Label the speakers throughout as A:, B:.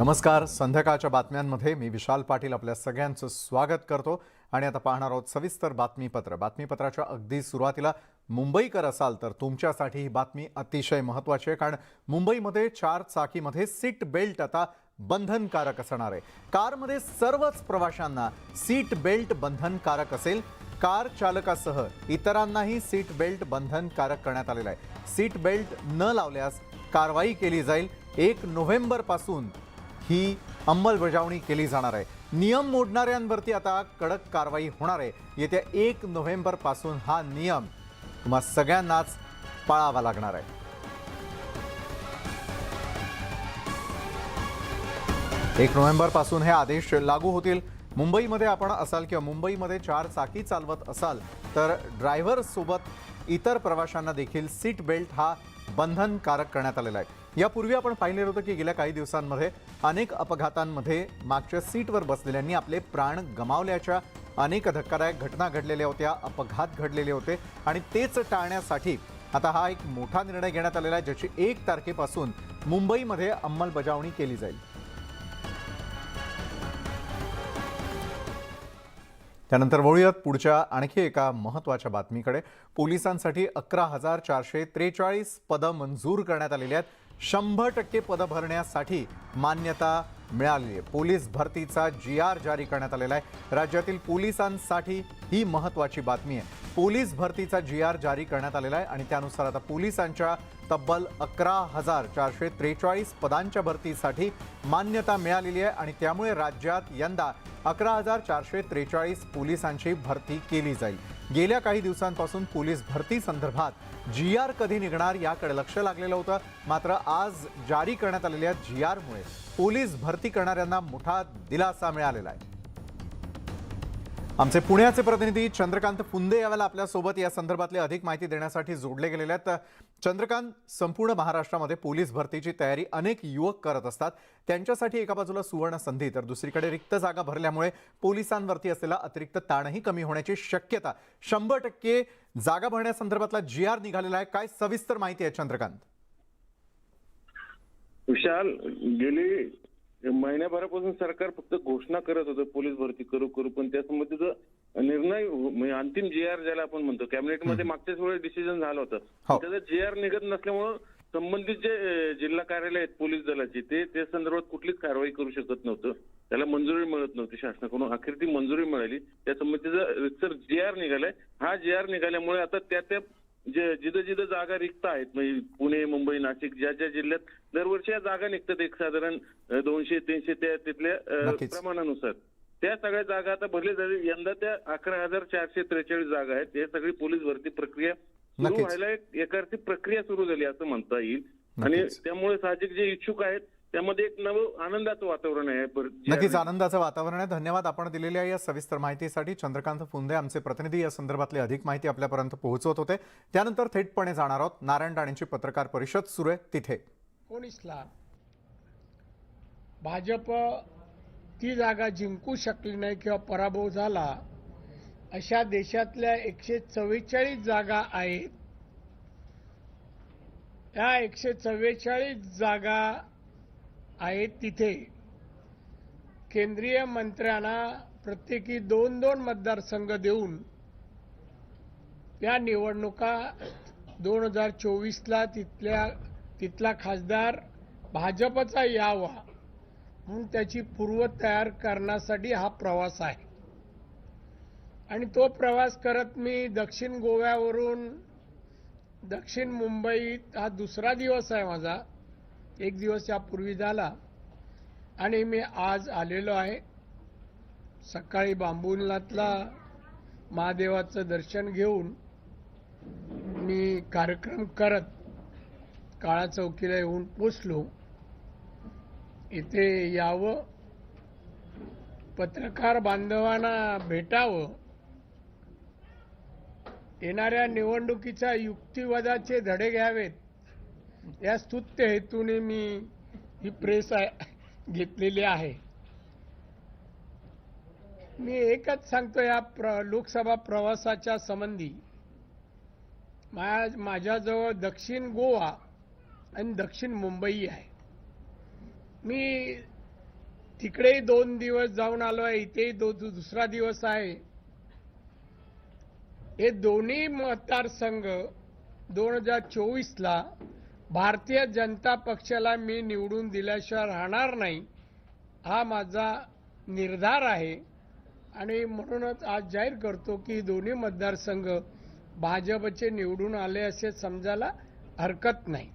A: नमस्कार. संध्याकाळच्या बातम्यांमध्ये मी विशाल पाटील आपल्या सगळ्यांचं स्वागत करतो आणि आता पाहणार आहोत सविस्तर बातमीपत्र. बातमीपत्राच्या अगदी सुरुवातीला मुंबईकर असाल तर तुमच्यासाठी ही बातमी अतिशय महत्त्वाची आहे, कारण मुंबईमध्ये 4 चाकीमध्ये सीट बेल्ट आता बंधनकारक असणार आहे. कारमध्ये सर्वच प्रवाशांना सीट बेल्ट बंधनकारक असेल. कार चालकासह इतरांनाही सीट बेल्ट बंधनकारक करण्यात आलेला आहे. सीट बेल्ट न लावल्यास कारवाई केली जाईल. 1 नोव्हेंबरपासून ही अंमलबजावणी केली जाणार आहे. नियम मोडणाऱ्यांवरती आता कडक कारवाई होणार आहे. येत्या 1 नोव्हेंबरपासून हा नियम तुम्हा सगळ्यांनाच पाळावा लागणार आहे. 1 नोव्हेंबरपासून हे आदेश लागू होतील. मुंबईमध्ये आपण असाल किंवा मुंबईमध्ये 4 चाकी चालवत असाल तर ड्रायव्हर सोबत इतर प्रवाशांना देखील सीट बेल्ट हा बंधनकारक करण्यात आलेला आहे. यापूर्वी आपण पाहिलेलं होतं की गेल्या काही दिवसांमध्ये अनेक अपघातांमध्ये मागच्या सीटवर बसलेल्यांनी आपले प्राण गमावल्याच्या अनेक धक्कादायक घटना घडलेल्या होत्या, अपघात घडलेले होते आणि तेच टाळण्यासाठी आता हा एक मोठा निर्णय घेण्यात आलेला आहे, ज्याची 1 तारखेपासून मुंबईमध्ये अंमलबजावणी केली जाईल. त्यानंतर वळूयात पुढच्या आणखी एका महत्त्वाच्या बातमीकडे. पोलिसांसाठी 11,443 पदं मंजूर करण्यात आलेली आहेत. 100% पदं भरण्यासाठी मान्यता मिळाली आहे. पोलीस भरतीचा GR जारी करण्यात आलेला आहे. राज्यातील पोलिसांसाठी ही महत्त्वाची बातमी आहे. पोलीस भरतीचा GR जारी करण्यात आलेला आहे आणि त्यानुसार आता पोलिसांच्या तब्बल 11,443 पदांच्या भरतीसाठी मान्यता मिळालेली आहे आणि त्यामुळे राज्यात यंदा 11,443 पोलिसांची भरती केली जाईल. गेल्या काही दिवसांपासून पोलीस भरती संदर्भात GR कधी निघणार याकडे लक्ष लागलेलं होतं. मात्र आज जारी करण्यात आलेल्या GR मुळे पोलीस भरती करणाऱ्यांना मोठा दिलासा मिळालेला आहे. आमचे पुण्याचे प्रतिनिधी चंद्रकांत फुंदे यावेळेला आपल्यासोबत या संदर्भातली अधिक माहिती देण्यासाठी जोडले गेलेले आहेत. चंद्रकांत, संपूर्ण महाराष्ट्रामध्ये पोलीस भरतीची तयारी अनेक युवक करत असतात. त्यांच्यासाठी एका बाजूला सुवर्ण संधी तर दुसरीकडे रिक्त जागा भरल्यामुळे पोलिसांवरती असलेला अतिरिक्त ताणही कमी होण्याची शक्यता. 100% जागा भरण्यासंदर्भातला GR निघालेला आहे. काय सविस्तर माहिती आहे चंद्रकांत?
B: विशाल, गेली महिन्याभरापासून सरकार फक्त घोषणा करत होतं पोलीस भरती करू करू, पण त्या संबंधीचा निर्णय म्हणजे अंतिम GR ज्याला आपण म्हणतो कॅबिनेटमध्ये मागच्याच वेळेस डिसिजन झालं होतं. त्याचा GR निघत नसल्यामुळं संबंधित जे जिल्हा कार्यालय आहेत पोलीस दलाची ते संदर्भात कुठलीच कारवाई करू शकत नव्हतं. त्याला मंजुरी मिळत नव्हती शासनाकडून. अखेर ती मंजुरी मिळाली. त्या संबंधीचा GR निघालाय. हा GR निघाल्यामुळे आता त्या जिथं जागा रिक्त आहेत, म्हणजे पुणे, मुंबई, नाशिक ज्या जिल्ह्यात दरवर्षी या जागा निघतात एक साधारण 200-300 त्या तिथल्या प्रमाणानुसार त्या सगळ्या जागा आता भरल्या जाईल. यंदा त्या 11,443 जागा आहेत. हे सगळी पोलीस भरती प्रक्रिया सुरू व्हायला एकार्थी प्रक्रिया सुरू झाली असं म्हणता येईल आणि त्यामुळे साहजिक जे इच्छुक आहेत त्यामध्ये एक नवं आनंदाचं वातावरण आहे.
A: नक्कीच आनंदाचं वातावरण आहे. धन्यवाद आपण दिलेल्या या सविस्तर माहितीसाठी. चंद्रकांत फुंदे आमचे प्रतिनिधी या संदर्भातली अधिक माहिती आपल्यापर्यंत पोहोचवत होते. त्यानंतर थेटपणे जाणार आहोत नारायण राणेंची पत्रकार परिषद सुरू आहे तिथे.
C: 19ला भाजप ती जागा जिंकू शकली नाही किंवा पराभव झाला अशा देशातल्या 144 जागा आहेत. त्या 144 जागा आहेत तिथे केंद्रीय मंत्र्यांना प्रत्येकी 2-2 मतदारसंघ देऊन त्या निवडणुका 2024ला तिथला खासदार भाजपचा यावा म्हणून त्याची पूर्वतयार करण्यासाठी हा प्रवास आहे. आणि तो प्रवास करत मी दक्षिण गोव्यावरून दक्षिण मुंबईत हा दुसरा दिवस आहे माझा. 1 दिवस यापूर्वी झाला आणि मी आज आलेलो आहे. सकाळी बांबुनाथला महादेवाचं दर्शन घेऊन मी कार्यक्रम करत काळा चौकीला येऊन पोचलो. इथे यावं, पत्रकार बांधवांना भेटावं, येणाऱ्या निवडणुकीच्या युक्तिवादाचे धडे घ्यावेत या स्तुत्य हेतूने मी ही प्रेस घेतलेली आहे. मी एकच सांगतो या लोकसभा प्रवासाच्या संबंधी. माझ्याजवळ दक्षिण गोवा आणि दक्षिण मुंबई आहे. मी तिकडेही 2 दिवस जाऊन आलो आहे, इथेही दुसरा दिवस आहे. हे दोन्ही मतदारसंघ 2024ला भारतीय जनता पक्षाला मी निवडून दिल्याशिवाय राहणार नाही, हा माझा निर्धार आहे. आणि म्हणूनच आज जाहीर करतो की दोन्ही मतदारसंघ भाजपचे निवडून आले असे समजायला हरकत नाही.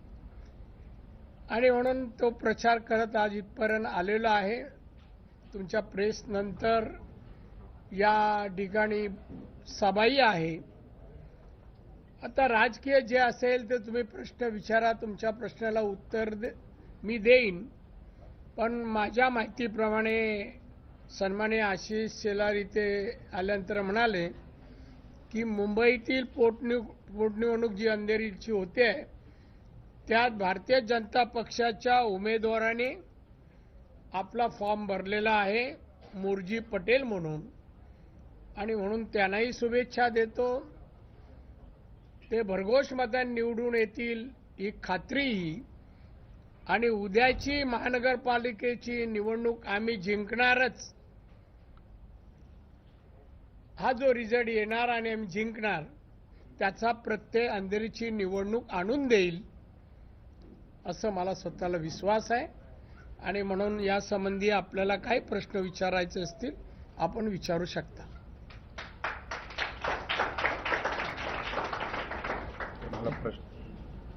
C: आणि म्हणून तो प्रचार करत आज इथपर्यंत आलेला आहे. तुमच्या प्रेस नंतर या ठिकाणी सभाही आहे. आता राजकीय जे असेल ते तुम्ही प्रश्न विचारा, तुमच्या प्रश्नाला उत्तर मी देईन. पण माझ्या माहितीप्रमाणे सन्माननीय आशिष शेलार इथे आल्यानंतर म्हणाले की मुंबईतील पोटनिवडणूक जी अंधेरीची होते त्यात भारतीय जनता पक्षाच्या उमेदवाराने आपला फॉर्म भरलेला आहे मुरजी पटेल म्हणून, आणि म्हणून त्यांनाही शुभेच्छा देतो. ते भरघोष मतांनी निवडून येतील ही खात्रीही, आणि उद्याची महानगरपालिकेची निवडणूक आम्ही जिंकणारच. हा जो रिझल्ट येणार आणि आम्ही जिंकणार त्याचा प्रत्यय अंधेरीची निवडणूक आणून देईल असं मला स्वतःला विश्वास आहे. आणि म्हणून या संबंधी आपल्याला काही प्रश्न विचारायचे असतील आपण विचारू शकता.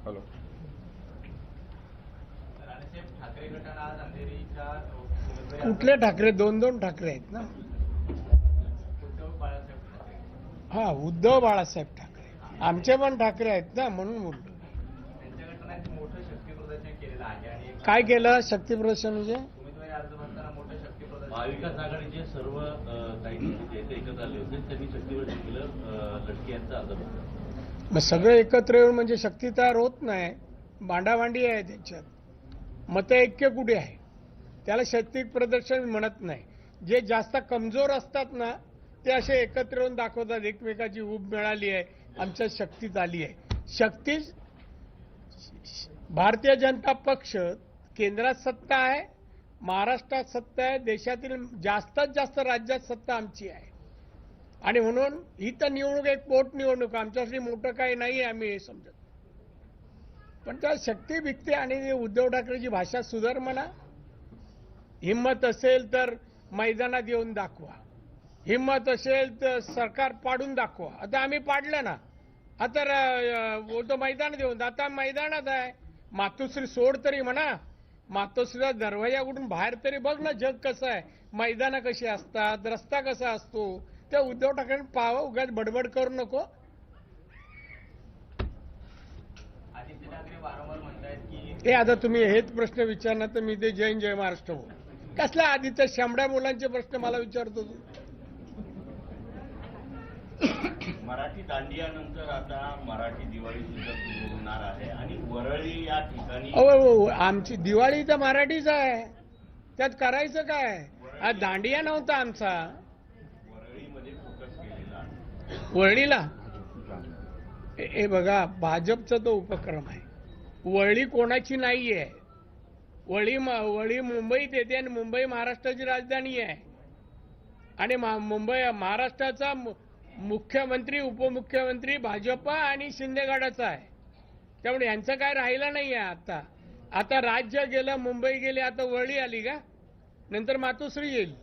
B: हॅलो.
C: कुठले ठाकरे? 2 ठाकरे आहेत ना. हा, उद्धव बाळासाहेब ठाकरे. आमचे पण ठाकरे आहेत ना, म्हणून बोलतो. काय केलं शक्तीप्रदर्शन म्हणजे?
D: महाविकास आघाडीचे सर्व काही नेते ते एकत्र आले होते, त्यांनी शक्तीप्रदर्शन केलं. लटके यांचा अर्ज
C: मग सगळे एकत्र येऊन म्हणजे शक्ती तयार होत नाही, भांडाभांडी आहे त्याच्यात. मत ऐक्य कुठे आहे? त्याला शक्ती प्रदर्शन म्हणत नाही. जे जास्त कमजोर असतात ना ते असे एकत्र येऊन दाखवतात एकमेकाची ऊब मिळाली आहे, आमच्या शक्तीत आली आहे. शक्ती भारतीय जनता पक्ष केंद्रात सत्ता आहे, महाराष्ट्रात सत्ता आहे, देशातील जास्तीत जास्त राज्यात सत्ता आमची आहे. आणि म्हणून ही तर निवडणूक एक पोटनिवडणूक, आमच्यासाठी मोठं काही नाही आम्ही हे समजत. पण त्या शक्ती विकते आणि उद्धव ठाकरेची भाषा सुधार म्हणा. हिंमत असेल तर मैदानात येऊन दाखवा, हिंमत असेल तर सरकार पाडून दाखवा. आता आम्ही पाडलं ना, आता तो मैदानात येऊन, आता मैदानात आहे. मातोश्री सोड तरी म्हणा, मातोश्रीचा दरवाजा कुठून बाहेर तरी बघ ना, जग कसं आहे, मैदानं कशी असतात, रस्ता कसा असतो. त्या उद्धव ठाकरे पाहावं, उगाच बडबड करू नको.
D: आदित्य ठाकरे वारंवार म्हणतायत की
C: हे आता तुम्ही हेच प्रश्न विचारणार तर मी ते जय जय महाराष्ट्र बोल. कसला आधीच्या शांबड्या मुलांचे प्रश्न मला विचारतो तू?
D: मराठी दांडियानंतर आता मराठी दिवाळी सुद्धा सुरू होणार आहे आणि वरळी या ठिकाणी
C: अहो, आमची दिवाळी तर मराठीच आहे, त्यात करायचं काय? हा दांडिया नव्हता आमचा.
D: वरळीमध्ये फोकस केलेला
C: वरळीला हे बघा, भाजपचा तो उपक्रम आहे. वरळी कोणाची नाहीये. वरळी मुंबईत येते आणि मुंबई महाराष्ट्राची राजधानी आहे. आणि मुंबई महाराष्ट्राचा मुख्यमंत्री उपमुख्यमंत्री भाजपा आणि शिंदे गटाचा आहे. त्यामुळे यांचं काय राहिलं नाही आहे. आता राज्य गेलं, मुंबई गेली, आता वरळी आली का? नंतर मातोश्री येईल.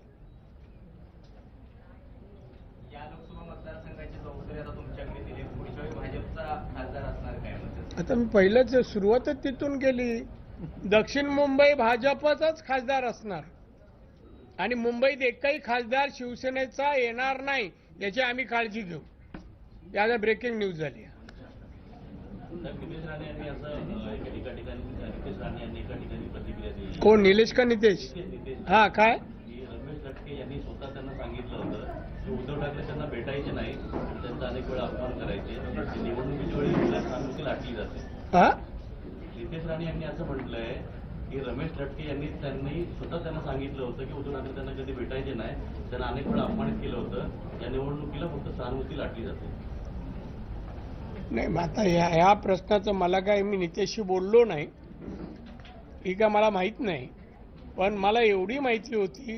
D: या लोकसभा मतदारसंघाची जबाबदारी आता तुमच्याकडे दिली, पुढच्या वेळी भाजपचा खासदार असणार काय म्हणजे?
C: आता मी पहिलंच सुरुवातच तिथून केली. दक्षिण मुंबई भाजपचाच खासदार असणार आणि मुंबईत एकही खासदार शिवसेनेचा येणार नाही याची आम्ही काळजी घेऊ. याला ब्रेकिंग न्यूज झाली.
D: नितेश राणे यांनी असं एका ठिकाणी नितेश राणे यांनी एका ठिकाणी प्रतिक्रिया दिली.
C: कोण, निलेश का नितेश? हा, काय
D: की रमेश लटके यांनी स्वतः त्यांना सांगितलं होतं की उद्धव ठाकरे त्यांना भेटायचे नाही, त्यांचा अनेक वेळा अपमान करायचे, निवडणुकीच्या वेळी सानुकूल आटली जाते.
C: हा,
D: नितेश राणे यांनी असं म्हटलंय की रमेश लटके त्यांनी स्वतः त्यांना सांगितलं होतं की उद्धव ठाकरे त्यांना कधी भेटायचे नाही, त्यांना अनेक वेळा अपमानित केलं होतं, या निवडणुकीला फक्त सहानुभूती लाटली जाते.
C: नाही, मग आता ह्या प्रश्नाचं मला काय, मी नितेशशी बोललो नाही, ही काय मला माहित नाही. पण मला एवढी माहिती होती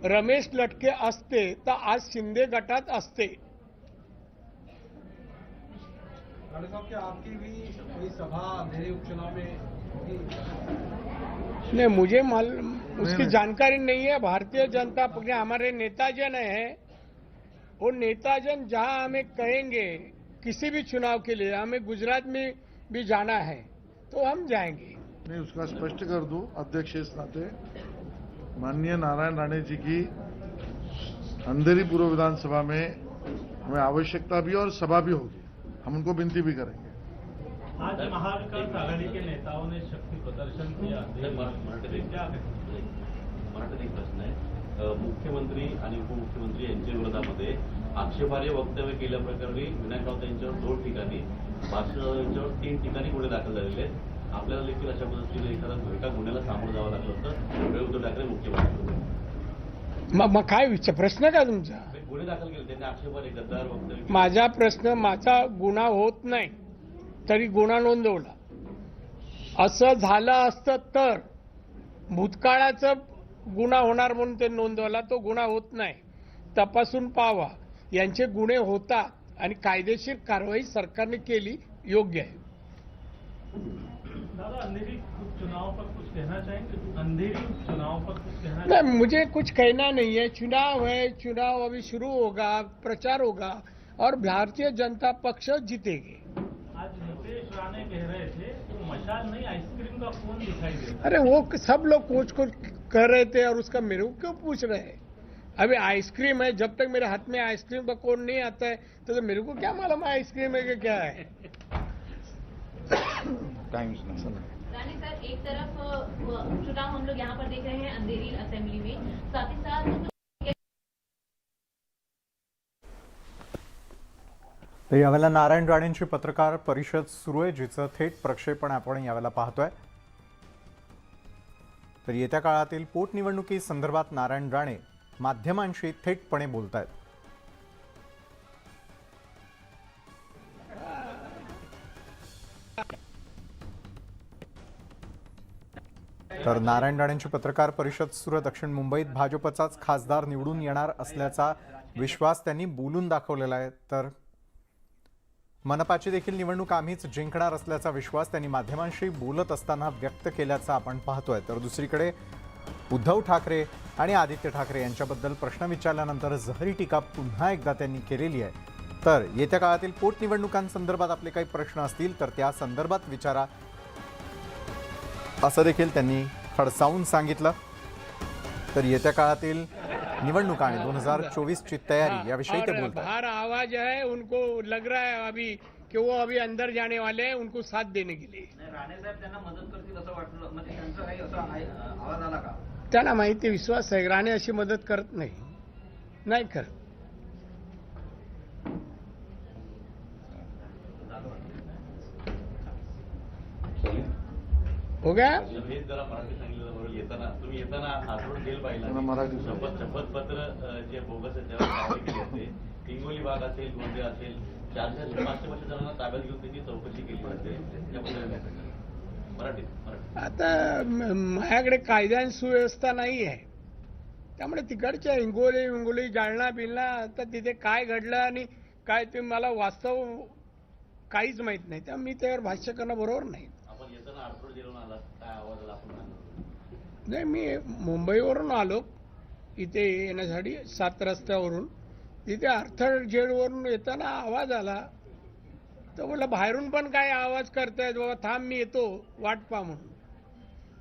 C: रमेश लटके असते तर आज शिंदे गटात असते.
E: राणे साहब क्या आपकी भी कोई सभा अंधेरी उपचुनाव में होगी?
C: नहीं, मुझे उसकी जानकारी नहीं है. भारतीय जनता पक्ष हमारे नेताजन है, वो नेताजन जहां हमें कहेंगे किसी भी चुनाव के लिए, हमें गुजरात में भी जाना है तो हम जाएंगे.
F: मैं उसका स्पष्ट कर दूं अध्यक्ष इस नाते, माननीय नारायण राणे जी की अंधेरी पूर्व विधानसभा में हमें आवश्यकता भी और सभा भी होगी, हम उनको विनती भी करेंगे.
G: आज महाविकास आघाड़ी के नेताओं ने शक्ति प्रदर्शन किया.
D: मराठीत एक प्रश्न आहे. मुख्यमंत्री आणि उपमुख्यमंत्री यांच्या विरोधामध्ये आक्षेपार्ह वक्तव्य केल्याप्रकरणी विनायक राऊत यांच्यावर 2 ठिकाणी, भास्करराव यांच्यावर 3 ठिकाणी गुन्हे दाखल झालेले आहेत. आपल्याला देखील अशा पद्धतीने एका गुन्ह्याला सामोरं जावं लागलं होतं. त्यावेळी उद्धव ठाकरे मुख्यमंत्री होते.
C: मग काय प्रश्न का तुमचा?
D: गुन्हे दाखल केले त्यांनी आक्षेपार्ह गद्दार वक्तव्य केले.
C: माझा प्रश्न, माझा गुन्हा होत नाही तरी गुन्हा नोंदवला. असं झालं असतं तर भूतकाळाचा गुन्हा होणार म्हणून ते नोंदवला. तो गुन्हा होत नाही, तपासून पाहावा. यांचे गुन्हे होतात आणि कायदेशीर कारवाई सरकारने केली, योग्य आहे.
G: दादा, अंधेरी उपचुनाव पर कुछ कहना चाहेंगे? अंधेरी उपचुनाव पर कुछ कहना
C: नहीं, मुझे कुछ कहना नहीं है. चुनाव है, चुनाव अभी शुरू होगा, प्रचार होगा और भारतीय जनता पक्ष जीतेगी.
G: आज नितेश राणे कह रहे थे तो मशाल नहीं आइसक्रीम का कोन दिखाई दे रहा है.
C: अरे वो सब लोग कुछ कुछ कर रहे थे और उसका मेरे को क्यों पूछ रहे हैं? अभी आइसक्रीम है, जब तक मेरे हाथ में आइसक्रीम का कोन नहीं आता है तो मेरे को क्या मालूम आइसक्रीम है कि क्या है.
H: राणे सर, एक तरफ उपचुनाव हम लोग यहाँ पर देख रहे हैं अंधेरी असेंबली में, साथ ही साथ
A: तर यावेळेला नारायण राणेंची पत्रकार परिषद सुरू आहे, जिचं थेट प्रक्षेपण आपण यावेळेला पाहतोय. तर येत्या काळातील पोटनिवडणुकी संदर्भात नारायण राणे माध्यमांशी थेटपणे बोलत आहेत. तर नारायण राणेंची पत्रकार परिषद सुरू आहे. दक्षिण मुंबईत भाजपचाच खासदार निवडून येणार असल्याचा विश्वास त्यांनी बोलून दाखवलेला आहे. तर मनपाची देखील निवडणूक आम्हीच जिंकणार असल्याचा विश्वास त्यांनी माध्यमांशी बोलत असताना व्यक्त केल्याचं आपण पाहतोय. तर दुसरीकडे उद्धव ठाकरे आणि आदित्य ठाकरे यांच्याबद्दल प्रश्न विचारल्यानंतर जहरी टीका पुन्हा एकदा त्यांनी केलेली आहे. तर येत्या काळातील पोटनिवडणुकांसंदर्भात आपले काही प्रश्न असतील तर त्या संदर्भात विचारा, असं देखील त्यांनी खडसावून सांगितलं. तर येत्या काळातील निवडणुका आणि 2024 ची तयारी याविषयी ते बोलतात.
C: बाहर आवाज है, उनको लग रहा है अभी कि वो अभी अंदर जाने वाले हैं, उनको साथ देने के लिए.
E: राणे साहेब त्यांना मदत करतील असं वाटलं, म्हणजे त्यांचा काही असा आवाज आला का?
C: त्यांना माहिती, विश्वास आहे राणे अशी मदत करत नाही करत. हो गया.
D: हे जरा मराठी सांगितलं बरोबर. तुम्ही येताना आठवड जेल पाहिला,
F: मराठी
D: शपथपत्र जे बोगस आहे त्यावर कारवाई केली असते. हिंगोली भाग असेल, गोंदिया असेल, 400-500 जणांना ताब्यात घेऊन त्यांची चौकशी केली जाते. त्याबद्दल मराठीत
C: आता माझ्याकडे कायदा आणि सुव्यवस्था नाही आहे, त्यामुळे तिकडच्या हिंगोली जालना बिलना आता तिथे काय घडलं आणि काय ते मला वास्तव काहीच माहित नाही. त्यामुळे मी त्यावर भाष्य करणं बरोबर नाही.
D: आपण येताना आठवड जेलून आला, काय आवाज आला आपण
C: नाही, मी मुंबईवरून आलो इथे येण्यासाठी 7 रस्त्यावरून. तिथे अर्थड जेलवरून येताना आवाज आला तर बोला बाहेरून पण काय आवाज करतायत, बाबा थांब मी येतो, वाट पहा म्हणून.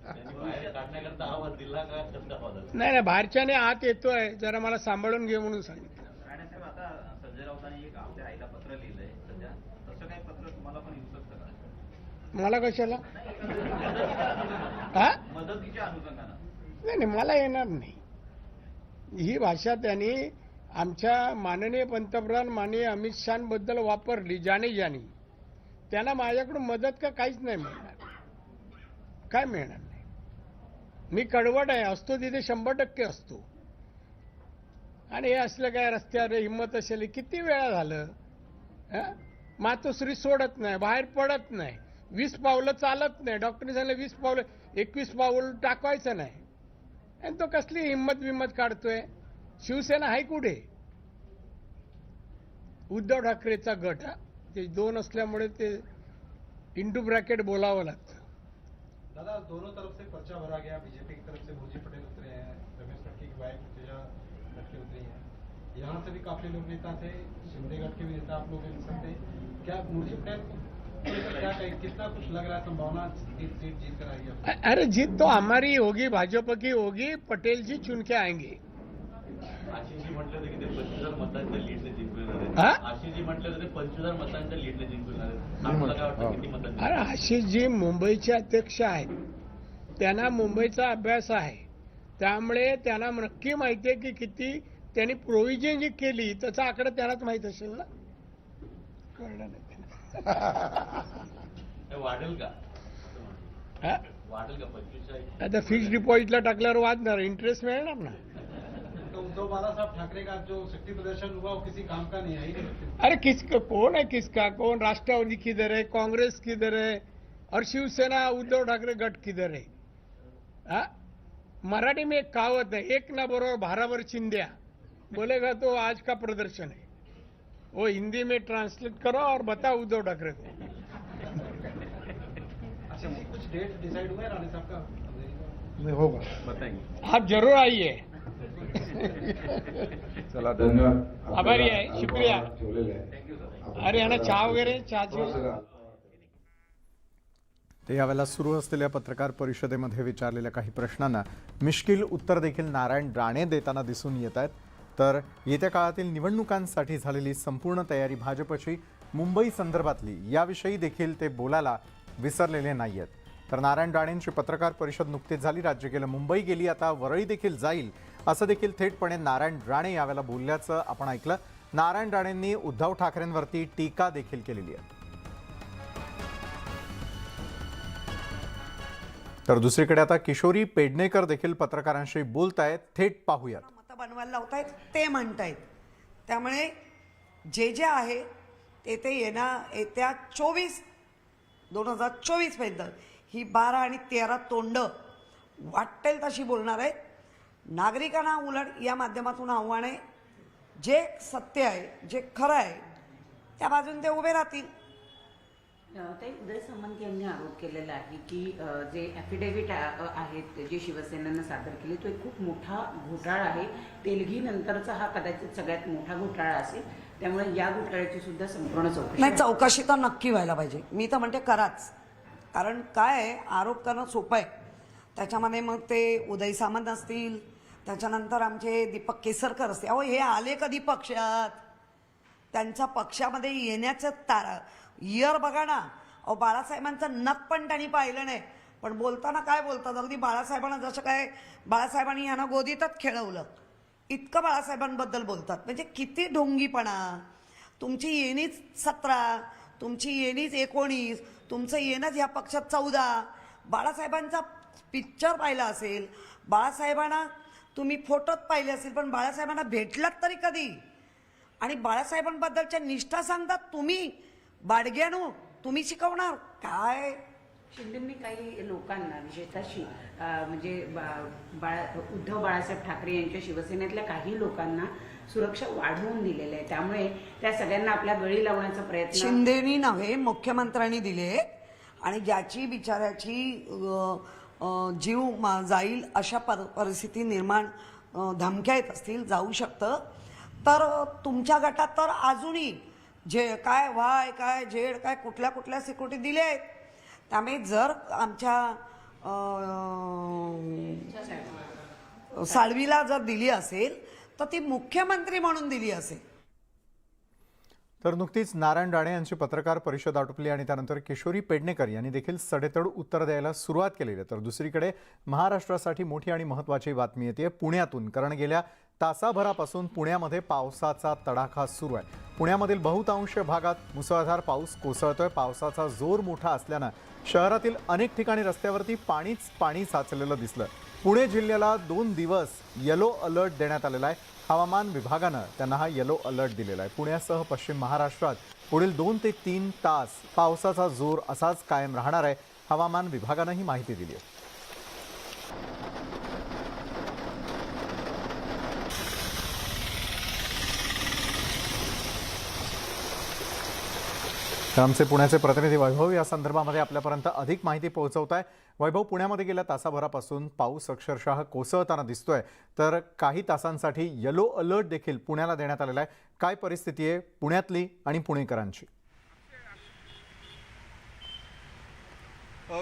D: बाहेर काढण्याकरता आवाज दिला का कसं आवाज आला?
C: नाही, बाहेरच्याने आत येतोय, जरा मला सांभाळून घे म्हणून सांगितलं.
E: राणे साहेब, आता संजय राऊतांनी एक आपल्या आईला पत्र लिहिलंय सध्या, तसं काही पत्र तुम्हाला पण येऊ शकतं का?
C: मला कशाला? हा,
E: मदतीच्या अनुषंगानं.
C: नाही, मला येणार नाही. ही भाषा त्यांनी आमच्या माननीय पंतप्रधान माननीय अमित शहाबद्दल वापरली जाणी. त्यांना माझ्याकडून मदत का काहीच नाही मिळणार, काय मिळणार नाही. मी कडवट आहे, असतो तिथे 100% असतो. आणि हे असलं काय रस्त्यावर हिंमत असेल, किती वेळा झालं. मातोश्री सोडत नाही, बाहेर पडत नाही, 20 पावलं चालत नाही. डॉक्टरने सांगितलं 20 पावलं, 21 पाऊल टाकायचं नाही. आणि तो कसली हिंमत काढतोय. शिवसेना आहे कुठे? उद्धव ठाकरेचा गट. ते दोन असल्यामुळे ते इंटू ब्रॅकेट बोलावं लागतं.
I: दादा, दोनों तरफ से पर्चा भरा गया. बीजेपी की तरफ से भूजी पटेल उतरे हैं, रमेश लड़के की वाइफ तेजा लड़के उतरी हैं. यहाँ से भी काफी लोग नेता थे, शिंदे गढ़ के भी नेता आप लोग थे. क्या भूजी पटेल क्या कितना कुछ लग रहा है संभावना सीट जीत कर आएगी?
C: अरे जीत तो हमारी होगी, भाजपा की होगी. पटेल जी चुन के आएंगे.
D: आशिषजी म्हटलं होतं की ते 25,000 मतांच्या लीडने जिंकणार
C: हा?
D: आहेत. आशिषजी म्हटलं होतं ते 25,000 मतांच्या लीडने जिंकणार आहेत. आपल्याला काय वाटतं किती मतं?
C: अरे आशिषजी मुंबईचे अध्यक्ष आहेत. त्यांना मुंबईचा अभ्यास आहे. त्यामुळे त्यांना नक्की माहिती आहे की किती त्यांनी प्रोव्हिजन जी केली त्याचा आकडा त्यांनाच माहित असेल ना. कळलं नाही
D: हे वाढेल का?
C: हा?
D: वाढेल का 25?
C: आता फिक्स डिपॉझिटला टाकल्यावर वाढणार, इंटरेस्ट मिळणार ना.
I: तो उद्धव बाला साहब ठाकरे का जो शक्ति प्रदर्शन हुआ वो किसी काम का नहीं है ही नहीं.
C: अरे किसका कौन है, किसका कौन? राष्ट्रवादी किधर है, कांग्रेस किधर है, और शिवसेना उद्धव ठाकरे गट किधर है? हा? मराठी में एक कहावत है, एक ना बरोबर भारावर चिंध्या. बोलेगा तो आज का प्रदर्शन है. वो हिंदी में ट्रांसलेट करो और बताओ उद्धव ठाकरे को.
I: अच्छा, कुछ डेट डिसाइड हुआ है राणे साहब का?
F: नहीं होगा.
D: बताएंगे.
C: आप जरूर आइए.
J: चला, धन्यवाद.
C: आभारी आहे, शुक्रिया.
J: ठेवलेलं आहे.
C: अरे यांना चहा वगैरे चहाची
A: ते यावेळेला सुरू असलेल्या पत्रकार परिषदेमध्ये विचारलेल्या काही प्रश्नांना मिश्किल उत्तर देखील नारायण राणे देताना दिसून येत आहेत. तर येत्या काळातील निवडणुकांसाठी झालेली संपूर्ण तयारी भाजपची मुंबई संदर्भातली याविषयी देखील ते बोलायला विसरलेले नाही आहेत. तर नारायण राणेंची पत्रकार परिषद नुकतीच झाली. राज्य गेलं, मुंबई गेली, आता वरळी देखील जाईल असं देखील थेटपणे नारायण राणे यावेळेला बोलल्याचं आपण ऐकलं. नारायण राणेंनी उद्धव ठाकरेंवरती टीका देखील केलेली आहे. तर दुसरीकडे आता किशोरी पेडणेकर देखील पत्रकारांशी बोलतायत. थेट पाहूयात.
K: मतं बनवायला लावतायत ते म्हणतायत. त्यामुळे जे आहे ते येत्या 2024 पर्यंत ही 12 आणि 13 तोंड वाटेल तशी बोलणार आहेत. नागरिकांना उलट या माध्यमातून आव्हान आहे, जे सत्य आहे, जे खरं आहे त्या बाजून ते उभे राहतील.
L: ते उदय सामंत यांनी आरोप केलेला आहे की जे ॲफिडेव्हिट आहेत जे शिवसेनेनं सादर केले तो एक खूप मोठा घोटाळा आहे. तेलगी नंतरचा हा कदाचित सगळ्यात मोठा घोटाळा असेल. त्यामुळे या घोटाळ्याची सुद्धा संपूर्ण चौकशी
K: नाही, चौकशी तर नक्की व्हायला पाहिजे. मी तर म्हणते कराच. कारण काय आहे, आरोप करणं सोपं आहे. त्याच्यामध्ये मग ते उदय सामंत असतील, त्याच्यानंतर आमचे दीपक केसरकर असतील. अहो हे आले कधी पक्षात? त्यांच्या पक्षामध्ये येण्याचं इयर बघा ना. अहो बाळासाहेबांचं नख पण त्यांनी पाहिलं नाही. पण बोलताना काय बोलतात, अगदी बाळासाहेबांना जसं काय बाळासाहेबांनी यांना गोदीतच खेळवलं इतकं बाळासाहेबांबद्दल बोलतात. म्हणजे किती ढोंगीपणा. तुमची येणीच 17, तुमची येणीच 19, तुमचं येणंच ह्या पक्षात 14. बाळासाहेबांचा पिक्चर पाहिला असेल, बाळासाहेबांना तुम्ही फोटोत पाहिले असेल, पण बाळासाहेबांना भेटलात तरी कधी? आणि बाळासाहेबांबद्दलच्या निष्ठा सांगतात तुम्ही बाडग्यानो, तुम्ही शिकवणार काय?
L: शिंदेंनी काही लोकांना विशेषतः म्हणजे उद्धव बाळासाहेब ठाकरे यांच्या शिवसेनेतल्या काही लोकांना सुरक्षा वाढवून दिलेली आहे. त्यामुळे त्या सगळ्यांना आपल्या गळी लावण्याचा प्रयत्न
K: शिंदेनी नव्हे, मुख्यमंत्र्यांनी दिले. आणि ज्याची बिचाऱ्याची जीव जाईल अशा परिस्थिती निर्माण धमक्या येत असतील, जाऊ शकतं. तर तुमच्या गटात तर अजूनही जे काय वाय काय झेड काय कुठल्या सिक्युरिटी दिले आहेत. त्यामुळे जर आमच्या साळवीला जर दिली असेल तर ती मुख्यमंत्री म्हणून दिली असेल.
A: तर नुकतीच नारायण राणे यांची पत्रकार परिषद आटोपली आणि त्यानंतर किशोरी पेडणेकर यांनी देखील सडेतोड उत्तर द्यायला सुरुवात केलेली आहे. तर दुसरीकडे महाराष्ट्रासाठी मोठी आणि महत्त्वाची बातमी येते पुण्यातून. कारण गेल्या तासाभरापासून पुण्यामध्ये पावसाचा तडाखा सुरू आहे. पुण्यामधील बहुतांश भागात मुसळधार पाऊस कोसळतोय. पावसाचा जोर मोठा असल्यानं शहरातील अनेक ठिकाणी रस्त्यावरती पाणी साचलेलं दिसलं. पुणे जिल्ह्याला 2 दिवस येलो अलर्ट देण्यात आलेला आहे. हवामान विभागानं त्यांना हा येलो अलर्ट दिलेला आहे. पुण्यासह पश्चिम महाराष्ट्रात पुढील 2 ते 3 तास पावसाचा जोर असाच कायम राहणार आहे. हवामान विभागानं ही माहिती दिली आहे. तर आमचे पुण्याचे प्रतिनिधी वैभव या संदर्भामध्ये आपल्यापर्यंत अधिक माहिती पोहोचवत आहे. वैभव, पुण्यामध्ये गेल्या तासाभरापासून पाऊस अक्षरशः कोसळताना दिसतोय, तर काही तासांसाठी येलो अलर्ट देखील पुण्याला देण्यात आलेला आहे. काय परिस्थिती आहे पुण्यातली आणि पुणेकरांची?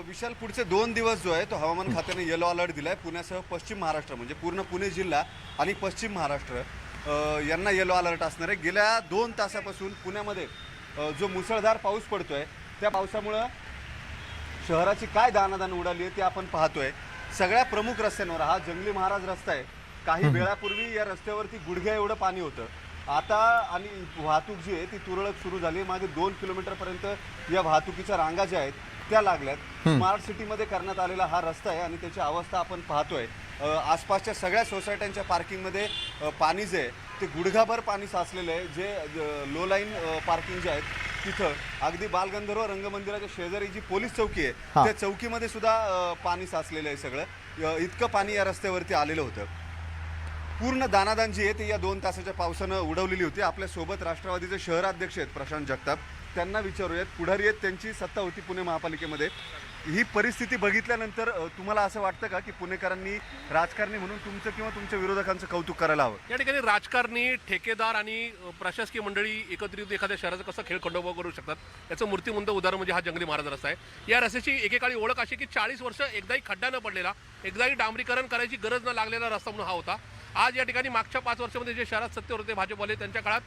M: विशाल, पुढचे 2 दिवस जो आहे तो हवामान खात्याने येलो अलर्ट दिलाय. पुण्यासह पश्चिम महाराष्ट्र म्हणजे पूर्ण पुणे जिल्हा आणि पश्चिम महाराष्ट्र यांना येलो अलर्ट असणार आहे. गेल्या 2 तासापासून पुण्यामध्ये जो मुसळधार पाऊस पडतोय त्या पावसामुळं शहराची काय दाणादाण उडाली आहे ते आपण पाहतोय. सगळ्या प्रमुख रस्त्यांवर हा जंगली महाराज रस्ता आहे. काही वेळापूर्वी या रस्त्यावरती गुडघ्या एवढं पाणी होतं. आता आणि वाहतूक जी आहे ती तुरळक सुरू झाली. मागे 2 किलोमीटरपर्यंत या वाहतुकीच्या रांगा ज्या आहेत त्या लागल्यात. स्मार्ट सिटीमध्ये करण्यात आलेला हा रस्ता आहे आणि त्याची अवस्था आपण पाहतोय. आसपासच्या सगळ्या सोसायट्यांच्या पार्किंगमध्ये पाणी जे आहे ते गुडघाभर पाणी साचलेलं आहे. जे लो लाईन पार्किंग जे आहेत तिथं अगदी बालगंधर्व रंगमंदिराच्या शेजारी जी पोलीस चौकी आहे त्या चौकीमध्ये सुद्धा पाणी साचलेलं आहे. सगळं इतकं पाणी या रस्त्यावरती आलेलं होतं. पूर्ण दाणादाण जी आहे ती या 2 तासाच्या पावसानं उडवलेली होती. आपल्यासोबत राष्ट्रवादीचे शहराध्यक्ष आहेत प्रशांत जगताप, त्यांना विचारूयात. पुढारी आहेत, त्यांची सत्ता होती पुणे महापालिकेमध्ये. ही परिस्थिती बघितल्यानंतर तुम्हाला असं वाटतं का की पुणेकरांनी राजकारणी म्हणून तुमचं किंवा तुमच्या विरोधकांचं कौतुक करायला हवं?
N: या ठिकाणी राजकारणी, ठेकेदार आणि प्रशासकीय मंडळी एकत्रित एखाद्या शहराचा कसा खेळ खंडोबा करू शकतात याचं मूर्तिमंत उदाहरण म्हणजे हा जंगली महाराज रस्ता आहे. या रस्त्याची एकेकाळी ओळख अशी की 40 वर्ष एकदाही खड्डा न पडलेला, एकदाही डांबरीकरण करायची गरज न लागलेला रस्ता म्हणून हा होता. आज या ठिकाणी मागच्या 5 वर्षामध्ये जे शहरात सत्तेवर होते भाजपवाले, त्यांच्या काळात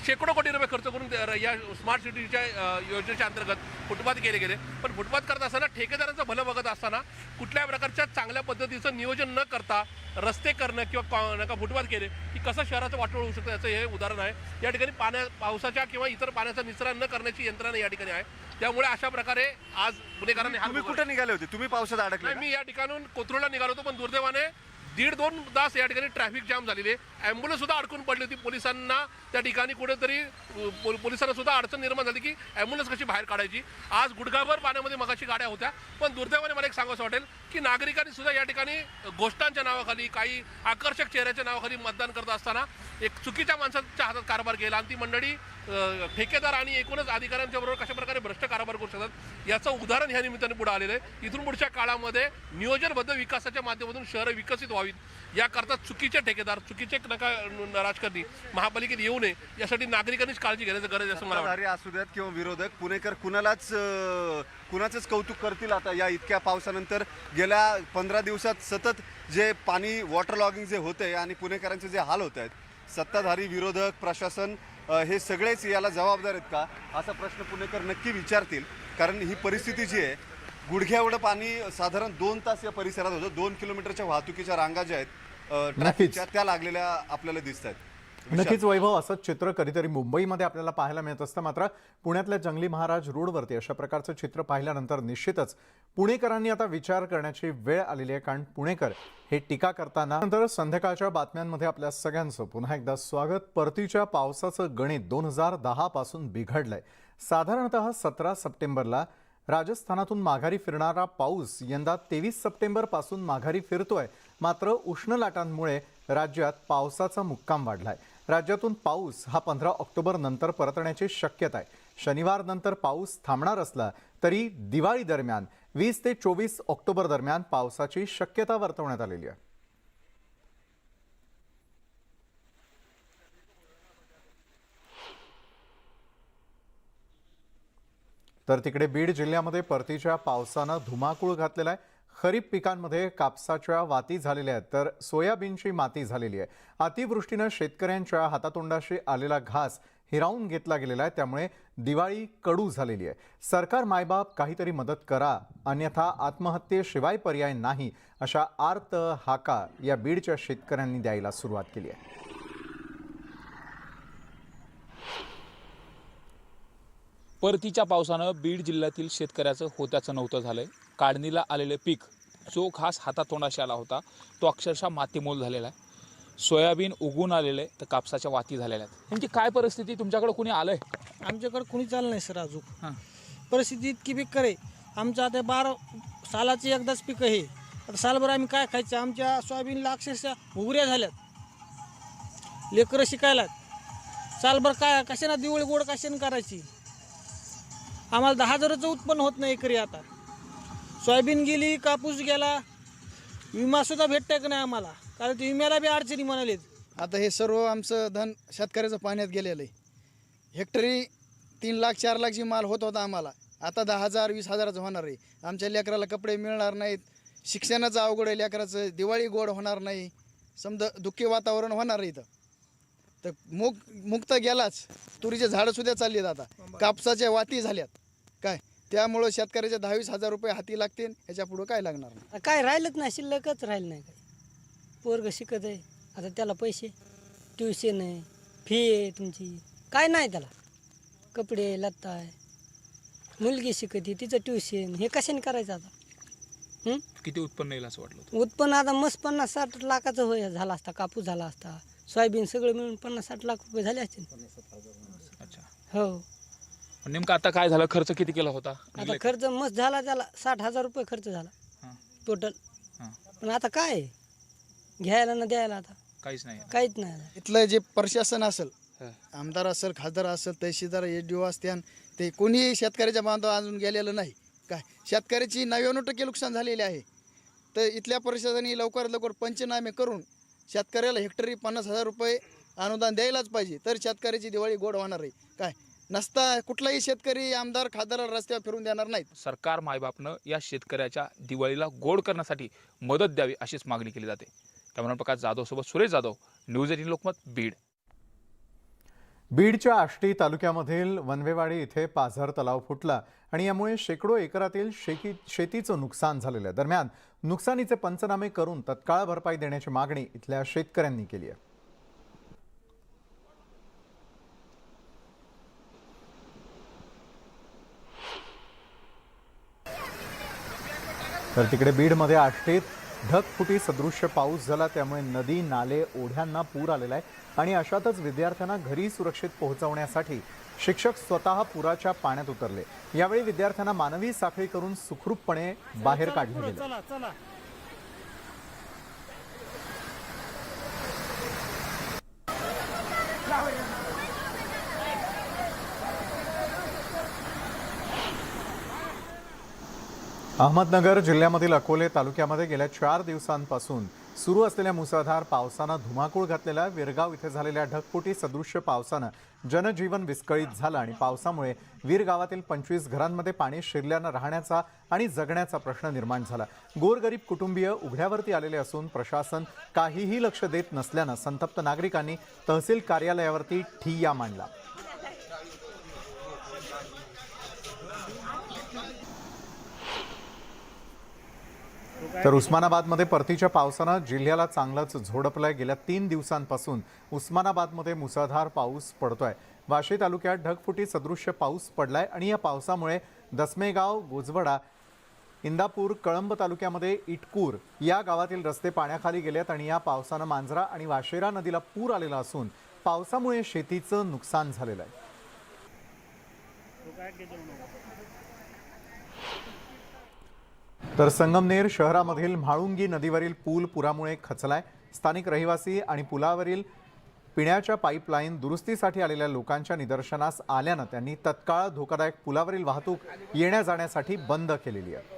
N: शेकडो कोटी रुपये खर्च करून या स्मार्ट सिटीच्या योजनेच्या अंतर्गत फुटपाथ केले गेले. पण फुटपाथ करत असताना ठेकेदारांचं भलं बघत असताना कुठल्याही प्रकारच्या चांगल्या पद्धतीचं नियोजन न करता रस्ते करणं किंवा फुटपाथ केले की कसं शहराचं वाटोळ होऊ शकतं याचं हे उदाहरण आहे. या ठिकाणी पावसाच्या किंवा इतर पाण्याचा निचरा न करण्याची यंत्रणा या ठिकाणी आहे. त्यामुळे अशा प्रकारे आज पुणेकरांनी
M: तुम्ही कुठे निघाले होते? तुम्ही पावसात अडकले?
N: मी या ठिकाणून कोथरूडला निघालो होतो, पण दुर्दैवाने 1.5-2 तास या ठिकाणी ट्रॅफिक जाम झालेली आहे. ॲम्ब्युलन्स सुद्धा अडकून पडली होती. पोलिसांना त्या ठिकाणी कुठेतरी पोलिसांना सुद्धा अडचण निर्माण झाली की ॲम्ब्युलन्स कशी बाहेर काढायची. आज गुडघाभर पाण्यामध्ये मगाशी गाड्या होत्या. पण दुर्दैवाने मला एक सांगावंसं वाटेल की नागरिकांनी सुद्धा या ठिकाणी घोषणांच्या नावाखाली, काही आकर्षक चेहऱ्याच्या नावाखाली मतदान करत असताना एक चुकीच्या माणसाच्या हातात कारभार केला आणि ती मंडळी ठेकेदार आणि एकूणच अधिकाऱ्यांच्या बरोबर कशा प्रकारे भ्रष्ट कारभार करू शकतात याचं उदाहरण ह्या निमित्ताने पुढे आलेलं आहे. इथून पुढच्या काळामध्ये नियोजनबद्ध विकासाच्या माध्यमातून शहरं विकसित व्हावीत याकरता चुकीचे ठेकेदार, चुकीचे राजकारणी महापालिकेत येऊ नये यासाठी नागरिकांनीच काळजी घेण्याची गरज आहे असं मला वाटतं.
M: असू द्यात किंवा विरोधक, पुणेकर कुणाचंच कौतुक करतील आता या इतक्या पावसानंतर. गेल्या 15 दिवसात सतत जे पाणी वॉटर लॉगिंग जे होतंय आणि पुणेकरांचे जे हाल होत आहेत, सत्ताधारी, विरोधक, प्रशासन हे सगळेच याला जबाबदार आहेत का असा प्रश्न पुणेकर नक्की विचारतील. कारण ही परिस्थिती जी आहे, गुडघ्या एवढं पाणी साधारण 2 तास या परिसरात होतं. 2 किलोमीटरच्या वाहतुकीच्या रांगा ज्या आहेत ट्रॅफिकच्या त्या लागलेल्या आपल्याला दिसत आहेत.
A: नक्कीच वैभव, असंच चित्र कधीतरी मुंबईमध्ये आपल्याला पाहायला मिळत असतं. मात्र पुण्यातल्या जंगली महाराज रोडवरती अशा प्रकारचं चित्र पाहिल्यानंतर निश्चितच पुणेकरांनी आता विचार करण्याची वेळ आलेली आहे. कारण पुणेकर हे टीका करताना नंतर संध्याकाळच्या बातम्यांमध्ये आपल्या सगळ्यांचं पुन्हा एकदा स्वागत. परतीच्या पावसाचं गणित 2010 पासून बिघडलंय. साधारणतः 17 सप्टेंबरला राजस्थानातून माघारी फिरणारा पाऊस यंदा 23 सप्टेंबर पासून माघारी फिरतोय. मात्र उष्ण लाटांमुळे राज्यात पावसाचा मुक्काम वाढलाय. राज्यातून पाऊस हा 15 ऑक्टोबर नंतर परतण्याची शक्यता आहे. शनिवार नंतर पाऊस थांबणार असला तरी दिवाळी दरम्यान 20 ते 24 ऑक्टोबर दरम्यान पावसाची शक्यता वर्तवण्यात आलेली आहे. तर तिकडे बीड जिल्ह्यामध्ये परतीच्या पावसानं धुमाकूळ घातलेला आहे. खरीप पिकांमध्ये कापसाच्या वाती झालेल्या आहेत, तर सोयाबीनची माती झालेली आहे. अतिवृष्टीनं शेतकऱ्यांच्या हातातोंडाशी आलेला घास हिरावून घेतला गेलेला आहे. त्यामुळे दिवाळी कडू झालेली आहे. सरकार मायबाप काहीतरी मदत करा, अन्यथा आत्महत्येशिवाय पर्याय नाही, अशा आर्त हाका या बीडच्या शेतकऱ्यांनी द्यायला सुरुवात केली आहे.
O: परतीच्या पावसानं बीड जिल्ह्यातील शेतकऱ्याचं होत्याचं नव्हतं झालंय. काढणीला आलेले पीक जो घास हातातोंडाशी आला होता तो अक्षरशः मातीमोल झालेला आहे. सोयाबीन उगून आलेलं आहे, तर कापसाच्या वाती झालेल्या आहेत. म्हणजे काय परिस्थिती? तुमच्याकडे कुणी आलंय?
P: आमच्याकडे कुणी चाललं नाही सर अजून. परिस्थिती इतकी बेकार आहे. आमचं आता 12 सालाची एकदाच पिकं आहे. आता सालभर आम्ही काय खायचं? आमच्या सोयाबीनला अक्षरशः उगऱ्या झाल्यात. लेकरं शिकायला सालभर काय कशाने दिवाळी गोड कशाने करायची? आम्हाला 10,000चं उत्पन्न होत नाही एकरी. आता सोयाबीन गेली, कापूस गेला, विमासुद्धा भेटतंय का नाही आम्हाला, कारण ते विम्याला बी अडचणी म्हणालेत.
Q: आता हे सर्व आमचं धन शेतकऱ्याचं पाण्यात गेलेलं आहे. हेक्टरी 3 लाख 4 लाखची माल होत होता आम्हाला, आता 10,000 20,000चं होणार आहे. आमच्या लेकराला कपडे मिळणार नाहीत, शिक्षणाचं अवघड आहे लेकराचं, दिवाळी गोड होणार नाही, समजा दुःखी वातावरण होणार आहे इथं. तर मुक्त गेलाच, तुरीचे झाडं सुद्धा चालली आहेत, आता कापसाच्या वाती झाल्यात काय, त्यामुळं शेतकऱ्याचे 10-20 रुपये हाती लागतील, ह्याच्या पुढं काय लागणार नाही.
P: काय राहिलंच नाही, शिल्लकच राहिलं नाही. काय पोरग शिकत आहे, आता त्याला पैसे, ट्युशन आहे, फी आहे तुमची, काय नाही त्याला, कपडे लत्ता आहे, मुलगी शिकते तिचं ट्युशन, हे कशाने करायचं आता.
O: किती उत्पन्न येईल असं वाटलं होतं?
P: उत्पन्न आता मस्त 50-60 लाखाचं होय झाला असता, कापूस झाला असता, सोयाबीन सगळं मिळून 50-60 लाख रुपये झाले असतील.
O: अच्छा,
P: हो.
O: नेमकं आता काय झालं, खर्च किती केला होता?
P: आता खर्च मस्त झाला, त्याला 60,000 रुपये खर्च झाला टोटल. पण आता काय आहे? घ्यायला ना द्यायला आता
O: काहीच नाही.
P: काहीच नाही.
Q: इथलं जे प्रशासन असेल, आमदार असेल, खासदार असेल, तहसीलदार, एसडीओ असत्यान, ते कोणीही शेतकऱ्याच्या बांधावर अजून गेलेलं नाही. काय शेतकऱ्याची 99% नुकसान झालेले आहे. तर इथल्या प्रशासनाने लवकरात लवकर पंचनामे करून शेतकऱ्याला हेक्टरी 50,000 रुपये अनुदान द्यायलाच पाहिजे, तर शेतकऱ्याची दिवाळी गोड होणार आहे. काय नसता कुठलाही शेतकरी आमदार खासदार रस्त्यावर फिरून देणार नाहीत.
O: सरकार मायबापनं या शेतकऱ्याच्या दिवाळीला गोड करण्यासाठी मदत द्यावी अशीच मागणी केली जाते. कॅमेरा प्रकाश जाधव सोबत सुरेश जाधव, न्यूज 18 लोकमत, बीड.
A: बीडच्या आष्टी तालुक्यामधील वनवेवाडी इथे पाझर तलाव फुटला आणि यामुळे शेकडो एकरातील शेतीचं नुकसान झालेलं आहे. दरम्यान नुकसानीचे पंचनामे करून तत्काळ भरपाई देण्याची मागणी इथल्या शेतकऱ्यांनी केली आहे. तर तिकडे बीडमध्ये आष्टीत ढगफुटी सदृश्य पाऊस झाला, त्यामुळे नदी नाले ओढ्यांना पूर आलेला आहे आणि अशातच विद्यार्थ्यांना घरी सुरक्षित पोहोचवण्यासाठी शिक्षक स्वतः पुराच्या पाण्यात उतरले. यावेळी विद्यार्थ्यांना मानवी साखळी करून सुखरूपपणे बाहेर काढले गेले. अहमदनगर जिल्ह्यामधील अकोले तालुक्यामध्ये गेल्या 4 दिवसांपासून सुरू असलेल्या मुसळधार पावसानं धुमाकूळ घातलेला वीरगाव इथे झालेल्या ढगफुटी सदृश्य पावसानं जनजीवन विस्कळीत झालं आणि पावसामुळे वीर गावातील 25 घरांमध्ये पाणी शिरल्यानं राहण्याचा आणि जगण्याचा प्रश्न निर्माण झाला. गोरगरीब कुटुंबीय उघड्यावरती आलेले असून प्रशासन काहीही लक्ष देत नसल्यानं संतप्त नागरिकांनी तहसील कार्यालयावरती ठिय्या मांडला. तर उस्मानाबादमध्ये परतीच्या पावसानं जिल्ह्याला चांगलंच झोडपलंय. गेल्या 3 दिवसांपासून उस्मानाबादमध्ये मुसळधार पाऊस पडतोय. वाशी तालुक्यात ढगफुटी सदृश्य पाऊस पडलाय आणि या पावसामुळे दसमेगाव, गोजवडा, इंदापूर, कळंब तालुक्यामध्ये इटकूर या गावातील रस्ते पाण्याखाली गेलेत आणि या पावसानं मांजरा आणि वाशेरा नदीला पूर आलेला असून पावसामुळे शेतीचं नुकसान झालेलं आहे. तर संगमनेर शहरामधील म्हाळुंगी नदीवरील पूल पुरामुळे खचलाय. स्थानिक रहिवासी आणि पुलावरील पिण्याच्या पाईपलाईन दुरुस्तीसाठी आलेल्या लोकांच्या निदर्शनास आल्यानं त्यांनी तत्काळ धोकादायक पुलावरील वाहतूक येण्या जाण्यासाठी बंद केलेली आहे.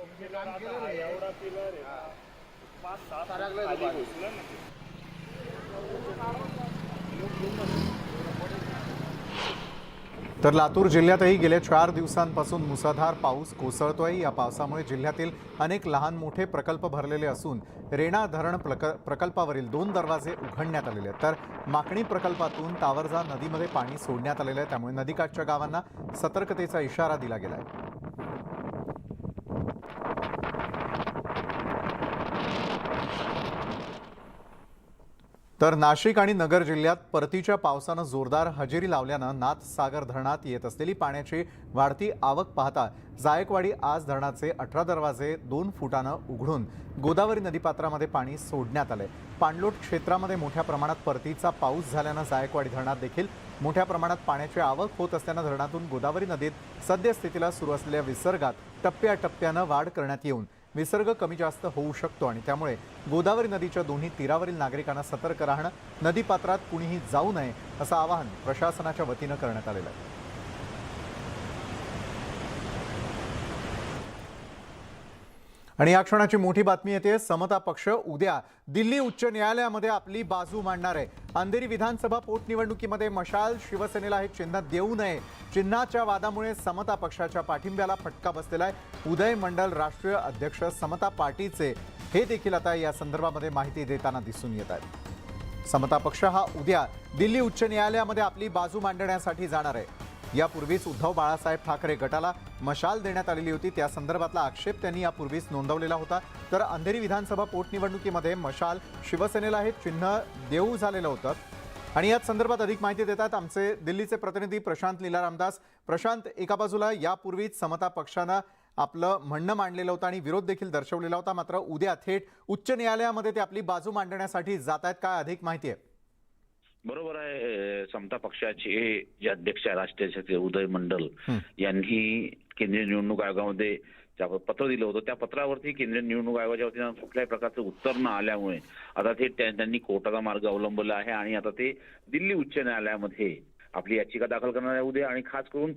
A: तर लातूर जिल्ह्यातही गेल्या 4 दिवसांपासून मुसळधार पाऊस कोसळतोय. या पावसामुळे जिल्ह्यातील अनेक लहान मोठे प्रकल्प भरलेले असून रेणा धरण प्रकल्पावरील 2 दरवाजे उघडण्यात आलेले आहेत. तर माकणी प्रकल्पातून तावरजा नदीमध्ये पाणी सोडण्यात आलेलं आहे, त्यामुळे नदीकाठच्या गावांना सतर्कतेचा इशारा दिला गेला आहे. तर नाशिक आणि नगर जिल्ह्यात परतीच्या पावसानं जोरदार हजेरी लावल्यानं नाथसागर धरणात येत असलेली पाण्याची वाढती आवक पाहता जायकवाडी आज धरणाचे 18 दरवाजे 2 फुटानं उघडून गोदावरी नदीपात्रामध्ये पाणी सोडण्यात आले. पाणलोट क्षेत्रामध्ये मोठ्या प्रमाणात परतीचा पाऊस झाल्यानं जायकवाडी धरणात देखील मोठ्या प्रमाणात पाण्याची आवक होत असल्यानं धरणातून गोदावरी नदीत सद्यस्थितीला सुरू असलेल्या विसर्गात टप्प्याटप्प्यानं वाढ करण्यात येऊन विसर्ग कमी जास्त होऊ शकतो आणि त्यामुळे गोदावरी नदीच्या दोन्ही तीरावरील नागरिकांना सतर्क राहणं, नदीपात्रात कुणीही जाऊ नये असं आवाहन प्रशासनाच्या वतीनं करण्यात आलेलं आहे. आणि या क्षणाची मोठी बातमी येते. समता पक्ष उद्या दिल्ली उच्च न्यायालयामध्ये आपली बाजू मांडणार आहे. अंधेरी विधानसभा पोटनिवडणुकीमध्ये मशाल शिवसेनेला हे चिन्ह देऊ नये, चिन्हाच्या वादामुळे समता पक्षाच्या पाठिंब्याला फटका बसलेला आहे. उदय मंडल राष्ट्रीय अध्यक्ष समता पार्टीचे हे देखील आता या संदर्भामध्ये माहिती देताना दिसून येत आहेत. समता पक्ष हा उद्या दिल्ली उच्च न्यायालयामध्ये आपली बाजू मांडण्यासाठी जाणार आहे. यापूर्वीच उद्धव बाळासाहेब ठाकरे गटाला मशाल देण्यात आलेली होती. त्या संदर्भातला आक्षेप त्यांनी यापूर्वीच नोंदवलेला होता. तर अंधेरी विधानसभा पोटनिवडणुकीमध्ये मशाल शिवसेनेला हे चिन्ह देऊ झालेलं होतं. आणि याच संदर्भात अधिक माहिती देतात आमचे दिल्लीचे प्रतिनिधी प्रशांत लीलारामदास. प्रशांत, एका बाजूला यापूर्वीच समता पक्षानं आपलं म्हणणं मांडलेलं होतं आणि विरोध देखील दर्शवलेला होता, मात्र उद्या थेट उच्च न्यायालयामध्ये ते आपली बाजू मांडण्यासाठी जात आहेत. काय अधिक माहिती आहे?
R: बरोबर आहे. समता पक्षाचे जे अध्यक्ष आहे राष्ट्रीय अध्यक्ष उदय मंडल यांनी केंद्रीय निवडणूक आयोगामध्ये पत्र दिलं होतं. त्या पत्रावरती केंद्रीय निवडणूक आयोगाच्या वतीनं कुठल्याही प्रकारचं उत्तर न आल्यामुळे आता ते त्यांनी कोर्टाचा मार्ग अवलंबला आहे आणि आता ते दिल्ली उच्च न्यायालयामध्ये आपली याचिका दाखल करणार आहे उद्या. आणि खास करून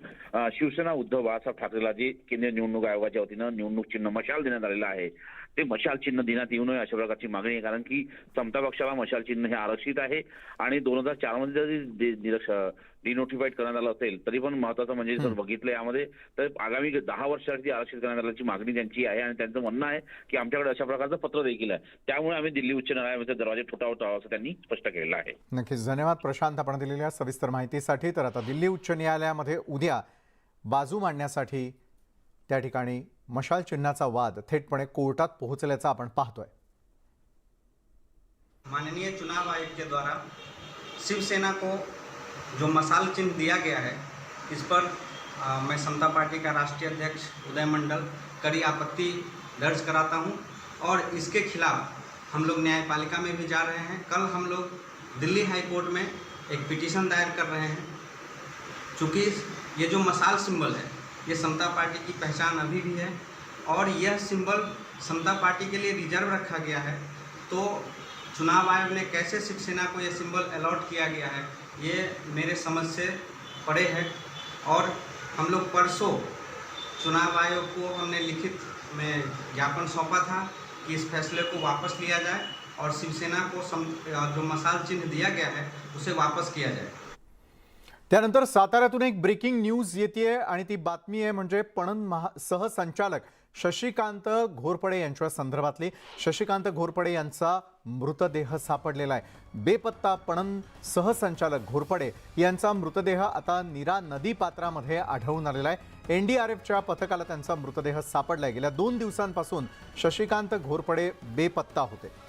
R: शिवसेना उद्धव बाळासाहेब ठाकरेला जे केंद्रीय निवडणूक आयोगाच्या वतीनं निवडणूक चिन्ह मशाल देण्यात आलेलं आहे ते मशाल चिन्ह देण्यात येऊ नये अशा प्रकारची मागणी आहे. कारण की समता पक्षाला मशाल चिन्ह हे आरक्षित आहे आणि 2004 मध्ये जरी डिनोटिफाईड करण्यात आलं असेल तरी पण महत्वाचं म्हणजे जर बघितलं यामध्ये तर आगामी 10 वर्षासाठी आरक्षित करण्यात आल्याची मागणी त्यांची आहे आणि त्यांचं म्हणणं आहे की आमच्याकडे अशा प्रकारचं पत्र देखील आहे. त्यामुळे आम्ही दिल्ली उच्च न्यायालयाचे दरवाजे ठोठावत आहोत असं त्यांनी स्पष्ट केलेलं आहे.
A: नक्कीच धन्यवाद प्रशांत आपण दिलेल्या सविस्तर माहितीसाठी. तर आता दिल्ली उच्च न्यायालयामध्ये उद्या बाजू मांडण्यासाठी त्या ठिकाणी मशाल चिन्हाचा वाद थेटपणे कोर्टात पोहोचल्याचा आपण पाहतोय.
S: माननीय चुनाव आयोग के द्वारा शिवसेना को जो मशाल चिन्ह दिया गया है इस पर मैं समता पार्टी का राष्ट्रीय अध्यक्ष उदय मंडल कड़ी आपत्ति दर्ज कराता हूं और इसके खिलाफ हम लोग न्यायपालिका में भी जा रहे हैं. कल हम लोग दिल्ली हाई कोर्ट में एक पिटीशन दायर कर रहे हैं. चूँकि ये जो मशाल सिंबल है ये समता पार्टी की पहचान अभी भी है और यह सिंबल समता पार्टी के लिए रिजर्व रखा गया है. तो चुनाव आयोग ने कैसे शिवसेना को यह सिंबल अलॉट किया गया है ये मेरे समझ से परे है. और हम लोग परसों चुनाव आयोग को हमने लिखित में ज्ञापन सौंपा था कि इस फैसले को वापस लिया जाए और शिवसेना को जो मशाल चिन्ह दिया गया है उसे वापस किया जाए.
A: त्यानंतर साताऱ्यातून एक ब्रेकिंग न्यूज येते आणि ती बातमी आहे म्हणजे पणन सहसंचालक शशिकांत घोरपडे यांच्या संदर्भातली. शशिकांत घोरपडे यांचा मृतदेह सापडलेला आहे. बेपत्ता पणन सहसंचालक घोरपडे यांचा मृतदेह आता नीरा नदी पात्रामध्ये आढळून आलेला आहे. NDRFच्या पथकाला त्यांचा मृतदेह सापडलाय. गेल्या 2 दिवसांपासून शशिकांत घोरपडे बेपत्ता होते.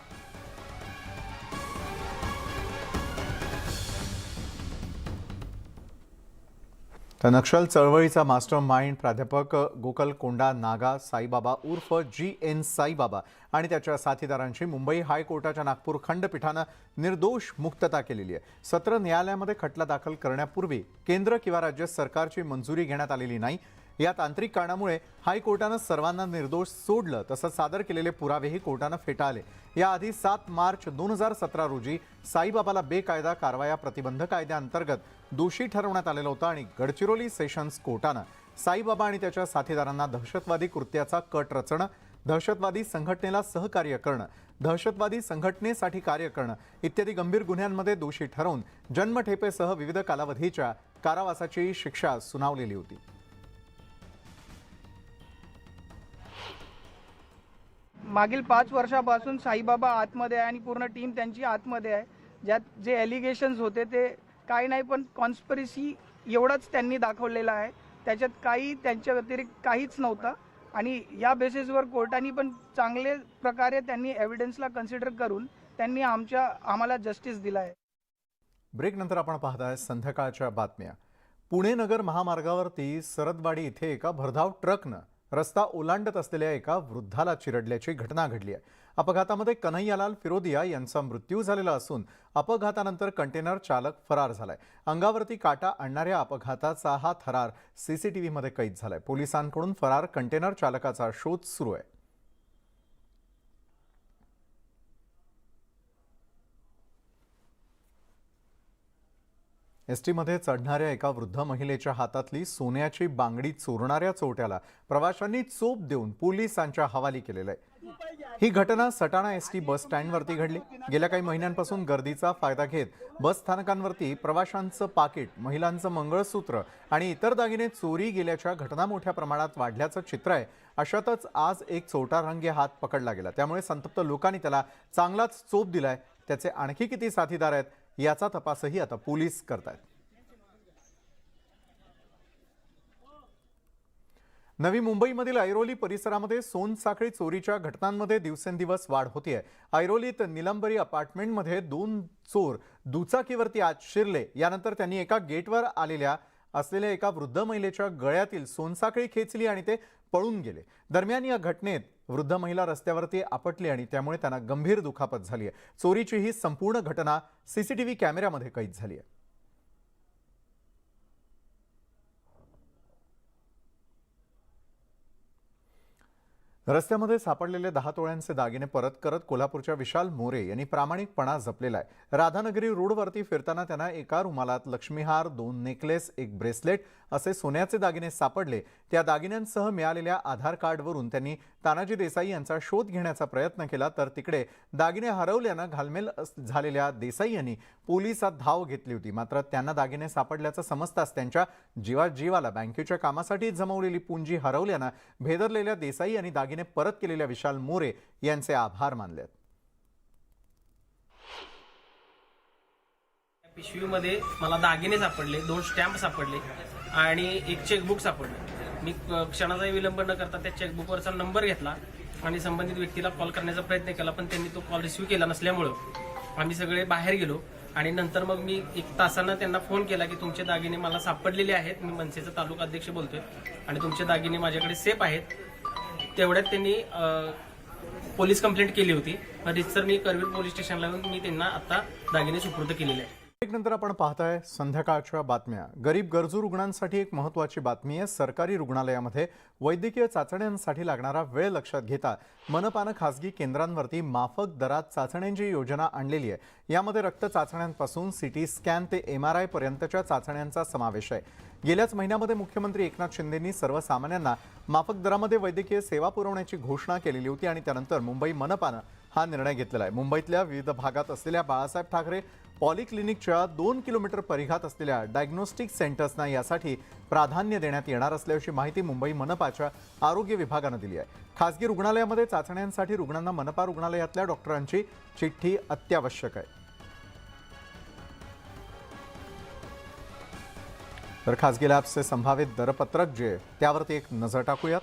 A: तर नक्षल चळवळीचा मास्टर माइंड प्राध्यापक गोकलकोंडा नागा साईबाबा उर्फ GN साईबाबा आणि त्याच्या साथीदारांची मुंबई हायकोर्टाच्या नागपूर खंडपीठानं निर्दोष मुक्तता केलेली आहे. सत्र न्यायालयामध्ये खटला दाखल करण्यापूर्वी केंद्र किंवा राज्य सरकारची मंजुरी घेण्यात आलेली नाही. या तांत्रिक कारणामुळे हायकोर्टानं सर्वांना निर्दोष सोडलं. तसंच सादर केलेले पुरावेही कोर्टानं फेटाळले. याआधी 7 मार्च 2017 रोजी साईबाबाला बेकायदा कारवाया प्रतिबंध कायद्याअंतर्गत दोषी ठरवण्यात आलेलं होतं आणि गडचिरोली सेशन्स कोर्टानं साईबाबा आणि त्याच्या साथीदारांना दहशतवादी कृत्याचा कट रचणं, दहशतवादी संघटनेला सहकार्य करणं, दहशतवादी संघटनेसाठी कार्य करणं इत्यादी गंभीर गुन्ह्यांमध्ये दोषी ठरवून जन्मठेपेसह विविध कालावधीच्या कारावासाची शिक्षा सुनावलेली होती.
T: मागील 5 वर्षापासून साईबाबा आतमध्ये आहे आणि पूर्ण टीम त्यांची आतमध्ये आहे. ज्यात जे एलिगेशन्स होते ते काही नाही पण कॉन्स्पिरसी एवढंच त्यांनी दाखवलेलं आहे. त्याच्यात काही त्यांच्या व्यतिरिक्त काहीच नव्हतं आणि या बेसिसवर कोर्टाने पण चांगले प्रकारे त्यांनी एव्हिडन्सला कन्सिडर करून त्यांनी आम्हाला जस्टिस दिला आहे.
A: ब्रेकनंतर आपण पाहताय संध्याकाळच्या बातम्या. पुणे नगर महामार्गावरती सरदवाडी इथे एका भरधाव ट्रकनं रस्ता ओलांडत असलेल्या एका वृद्धाला चिरडल्याची घटना घडली आहे. अपघातामध्ये कन्हैयालाल फिरोदिया यांचा मृत्यू झालेला असून अपघातानंतर कंटेनर चालक फरार झालाय. अंगावरती काटा आणणाऱ्या अपघाताचा हा थरार CCTVमध्ये कैद झालाय. पोलिसांकडून फरार कंटेनर चालकाचा शोध सुरू आहे. एसटीमध्ये चढणाऱ्या एका वृद्ध महिलेच्या हातातली सोन्याची बांगडी चोरणाऱ्या चोरट्याला प्रवाशांनी चोप देऊन पोलिसांच्या हवाली केलेलं आहे. ही घटना सटाणा एसटी बस स्टँडवरती घडली. गेल्या काही महिन्यांपासून गर्दीचा फायदा घेत बस स्थानकांवरती प्रवाशांचं पाकिट, महिलांचं मंगळसूत्र आणि इतर दागिने चोरी गेल्याच्या घटना मोठ्या प्रमाणात वाढल्याचं चित्र आहे. अशातच आज एक चोरटा रंगे हात पकडला गेला. त्यामुळे संतप्त लोकांनी त्याला चांगलाच चोप दिलाय. त्याचे आणखी किती साथीदार आहेत याचा तपासही आता पोलीस करतायत. नवी मुंबईमधील ऐरोली परिसरामध्ये सोनसाखळी चोरीच्या घटनांमध्ये दिवसेंदिवस वाढ होतीये. ऐरोलीत निलंबरी अपार्टमेंटमध्ये 2 चोर दुचाकीवरती आत शिरले. यानंतर त्यांनी एका गेटवर असलेल्या एका वृद्ध महिलेच्या गळ्यातील सोनसाखळी खेचली आणि ते पळून गेले. दरम्यान या घटनेत वृद्ध महिला रस्त्यावरती आपटली आणि त्यामुळे त्यांना गंभीर दुखापत झाली आहे. चोरीची ही संपूर्ण घटना सीसीटीव्ही कॅमेऱ्यामध्ये कैद झाली आहे. रस्त्यामध्ये सापडलेले 10 तोळ्यांचे दागिने परत करत कोल्हापूरच्या विशाल मोरे यांनी प्रामाणिकपणा जपलेला आहे. राधानगरी रोडवरती फिरताना त्यांना एका रुमालात लक्ष्मीहार, 2 नेकलेस, 1 ब्रेसलेट असे सोन्याचे दागिने सापडले. त्या दागिन्यांसह मिळालेल्या आधार कार्डवरून त्यांनी तानाजी देसाई यांचा शोध घेण्याचा प्रयत्न केला. तर तिकडे दागिने हरवल्यानं घालमेल झालेल्या देसाई यांनी पोलिसात धाव घेतली होती. मात्र त्यांना दागिने सापडल्याचं समजताच त्यांच्या जीवाला बँकेच्या कामासाठी जमवलेली पुंजी हरवल्यानं भेदरलेल्या देसाई यांनी दागिने परत केलेल्या विशाल मोरे यांचे आभार मानले.
U: पिशवीमध्ये मला दागिने सापडले, 2 स्टॅम्प सापडले आणि 1 चेकबुक सापडले. मी क्षणाचाही विलंब न करता त्या चेकबुकवरचा नंबर घेतला आणि संबंधित व्यक्तीला कॉल करण्याचा प्रयत्न केला, पण त्यांनी तो कॉल रिसिव्ह केला नसल्यामुळं आम्ही सगळे बाहेर गेलो. आणि नंतर मग मी 1 तासानं त्यांना फोन केला की तुमचे दागिने मला सापडलेले आहेत, मी मनसेचा तालुका अध्यक्ष बोलतोय आणि तुमचे दागिने माझ्याकडे सेफ आहेत. तेवढ्यात त्यांनी पोलीस कंप्लेंट केली होती. रितसर मी करवीर पोलीस स्टेशनला येऊन मी त्यांना आता दागिने सुपूर्द केलेले आहेत.
A: नंतर आपण पाहताय संध्याकाळच्या बातम्या. गरीब गरजू रुग्णांसाठी एक महत्त्वाची बातमी आहे. सरकारी रुग्णालयामध्ये वैद्यकीय चाचण्यांसाठी लागणारा वेळ लक्षात घेता मनपानं खासगी केंद्रांवरती माफक दरात चाचण्यांची योजना आणलेली आहे. यामध्ये रक्त चाचण्यांपासून सीटी स्कॅन ते MRI पर्यंतच्या चाचण्यांचा समावेश आहे. गेल्याच महिन्यामध्ये मुख्यमंत्री एकनाथ शिंदेंनी सर्वसामान्यांना माफक दरामध्ये वैद्यकीय सेवा पुरवण्याची घोषणा केलेली होती आणि त्यानंतर मुंबई मनपानं हा निर्णय घेतलेला आहे. मुंबईतल्या विविध भागात असलेल्या बाळासाहेब ठाकरे पॉलिक्लिनिकच्या 2 किलोमीटर परिघात असलेल्या डायग्नोस्टिक सेंटर्सना यासाठी प्राधान्य देण्यात येणार असल्याची माहिती मुंबई मनपाच्या आरोग्य विभागानं दिली आहे. खासगी रुग्णालयामध्ये चाचण्यांसाठी रुग्णांना मनपा रुग्णालयातल्या डॉक्टरांची चिठ्ठी अत्यावश्यक आहे. तर खासगी लॅब्सचे संभावित दरपत्रक जे त्यावरती एक नजर टाकूयात.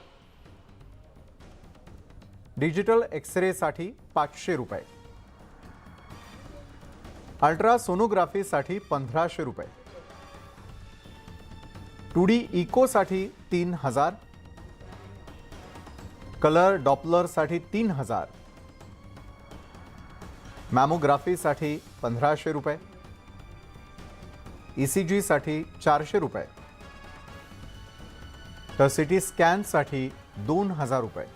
A: डिजिटल एक्सरेसाठी 500 रुपये, अल्ट्रासोनोग्राफीसाठी 1500 रुपये, 2D इकोसाठी 3000, कलर डॉपलरसाठी 3000, मॅमोग्राफीसाठी 1500 रुपये, ECG साठी 400 रुपये, तर सिटी स्कॅनसाठी 2000 रुपये,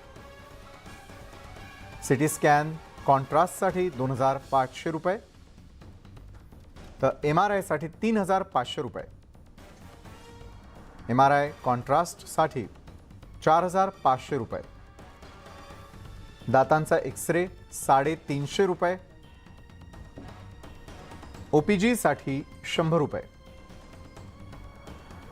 A: सिटी स्कॅन कॉन्ट्रास्टसाठी 2500 रुपये, तर MRI साठी 3500 रुपये, MRI कॉन्ट्रास्टसाठी 4500 रुपये, दातांचा एक्सरे 350 रुपये, OPG साठी 100 रुपये,